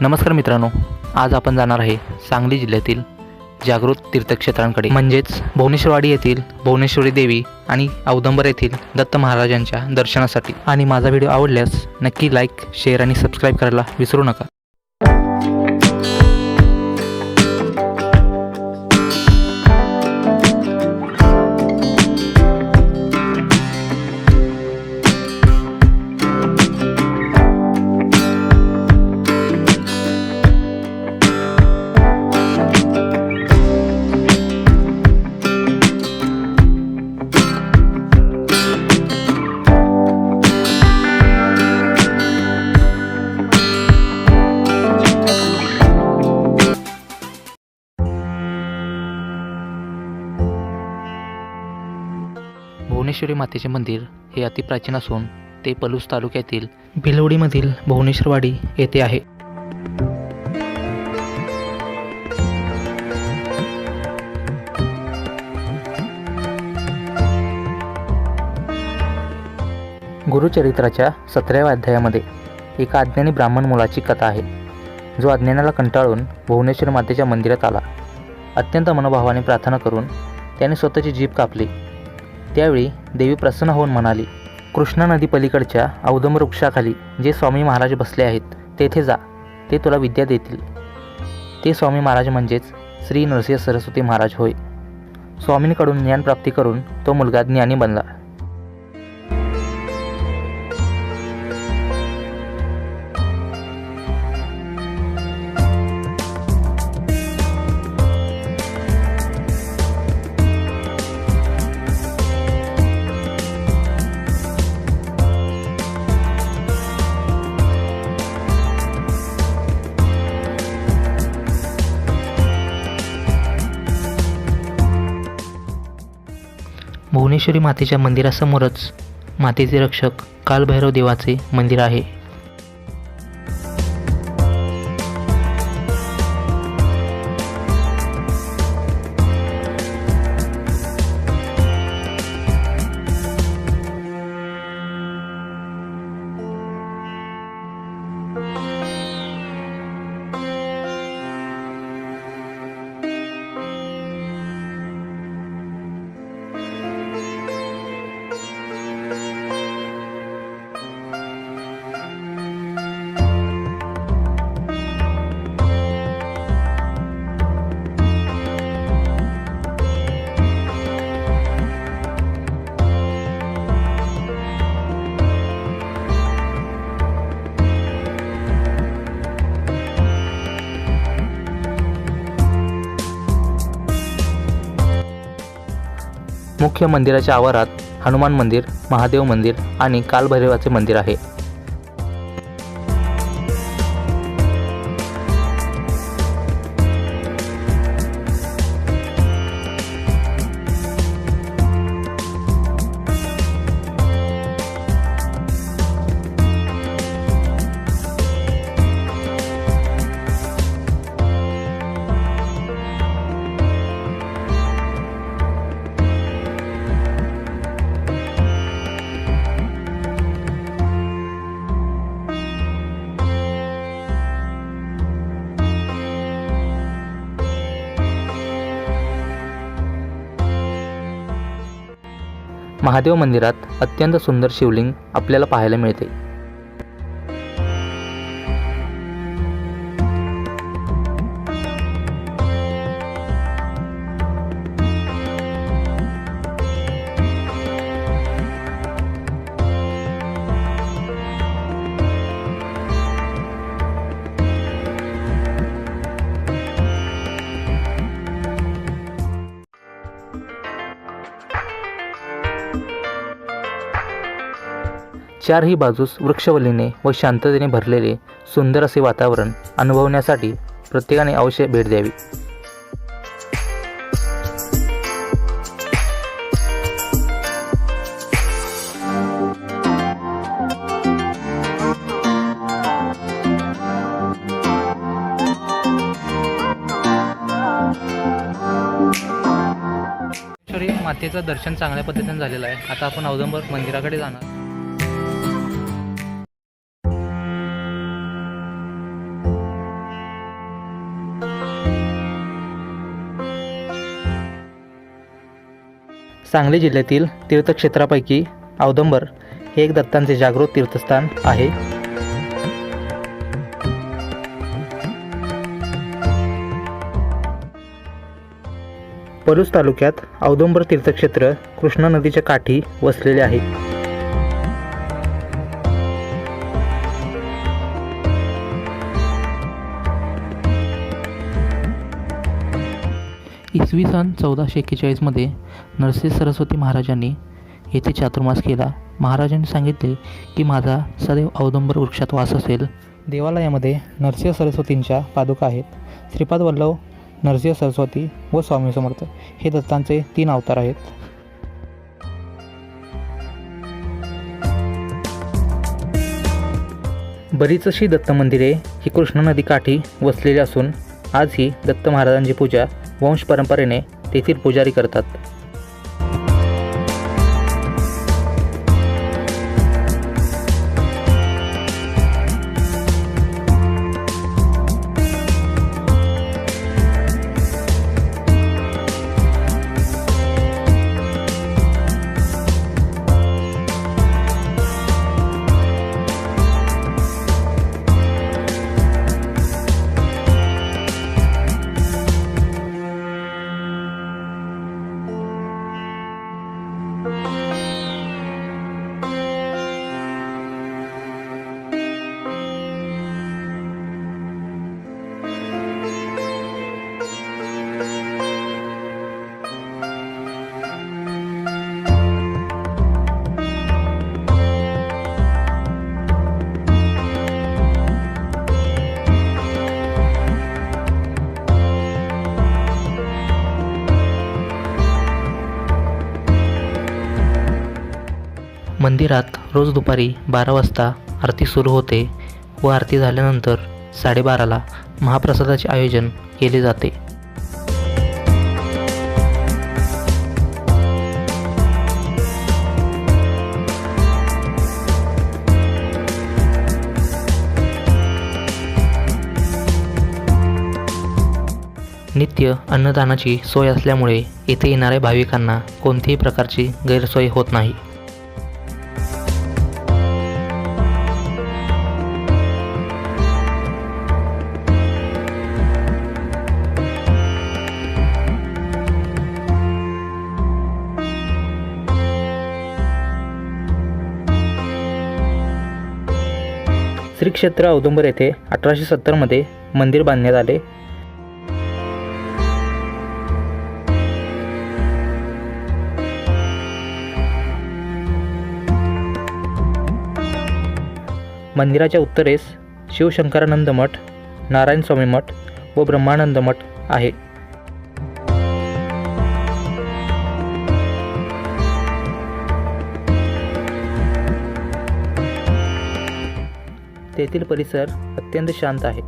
नमस्कार मित्रांनो, आज आपण जाणार आहे सांगली जिल्ह्यातील जागृत तीर्थक्षेत्रांकडे, म्हणजेच भुवनेश्वरवाडी येथील भुवनेश्वरी देवी आणि औदुंबर येथील दत्त महाराजांच्या दर्शनासाठी। आणि माझा व्हिडिओ आवडल्यास नक्की लाईक, शेअर आणि सबस्क्राईब करायला विसरू नका। भुवनेश्वरी मातेचे मंदिर हे अतिप्राचीन असून ते पलूस तालुक्यातील भिलवडीमधील भुवनेश्वरवाडी येथे आहे। गुरुचरित्राच्या 17व्या अध्यायामध्ये एका अज्ञानी ब्राह्मण मुलाची कथा आहे, जो अज्ञानाला कंटाळून भुवनेश्वरी मातेच्या मंदिरात आला। अत्यंत मनोभावाने प्रार्थना करून त्याने स्वतःची जीभ कापली। त्यावेळी देवी प्रसन्न होऊन म्हणाली, कृष्णा नदी पलीकडच्या औदुंबर वृक्षाखाली जे स्वामी महाराज बसले आहेत तेथे जा, ते तुला विद्या देतील। ते स्वामी महाराज म्हणजेच श्री नरसिंह सरस्वती महाराज होय। स्वामींकडून ज्ञानप्राप्ती करून तो मुलगा ज्ञानी बनला। भुवनेश्वरी मातेच्या मंदिरासमोरच मातेचे रक्षक कालभैरव देवाचे मंदिर आहे। मुख्य मंदिराच्या आवारात हनुमान मंदिर, महादेव मंदिर आणि कालभैरवाचे मंदिर आहे। महादेव मंदिरात अत्यंत सुंदर शिवलिंग आपल्याला पाहायला मिळते। चारही बाजूस वृक्षवल्लीने व शांततेने भरलेले सुंदर असे वातावरण अनुभवण्यासाठी प्रत्येकाने अवश्य भेट द्यावी। मातेचं दर्शन चांगल्या पद्धतीने झालेलं आहे। आता आपण औदुंबर मंदिराकडे जाणार। सांगली जिल्ह्यातील तीर्थक्षेत्रापैकी औदुंबर हे एक दत्तांचे जागृत तीर्थस्थान आहे. पलूस तालुक्यात औदुंबर तीर्थक्षेत्र कृष्णा नदीच्या काठी वसलेले आहे. इसवी सन 1441मध्ये नरसिंह सरस्वती महाराजांनी येथे चातुर्मास केला. महाराजांनी सांगितले की माझा सदैव औदुंबर वृक्षात वास असेल. देवालयामध्ये नरसिंह सरस्वतींच्या पादुका आहेत. श्रीपाद वल्लभ, नरसिंह सरस्वती व स्वामी समर्थ हे दत्तांचे 3 अवतार आहेत. बरीचशी दत्त मंदिरे ही कृष्णा नदी काठी वसलेली असून आजही दत्त महाराजांची पूजा वंश परंपरेने तेथील पुजारी करतात. मंदिरात रोज दुपारी 12 वाजता आरती सुरू होते व आरती झाल्यानंतर 12:30ला महाप्रसादाचे आयोजन केले जाते. नित्य अन्नदानाची सोय असल्यामुळे येथे येणाऱ्या भाविकांना कोणत्याही प्रकारची गैरसोय होत नाही. श्री क्षेत्र औदुंबर येथे 1870मध्ये मंदिर बांधण्यात आले. मंदिराच्या उत्तरेस शिवशंकरानंद मठ, नारायण स्वामी मठ व ब्रह्मानंद मठ आहे. तेथील परिसर अत्यंत शांत आहे.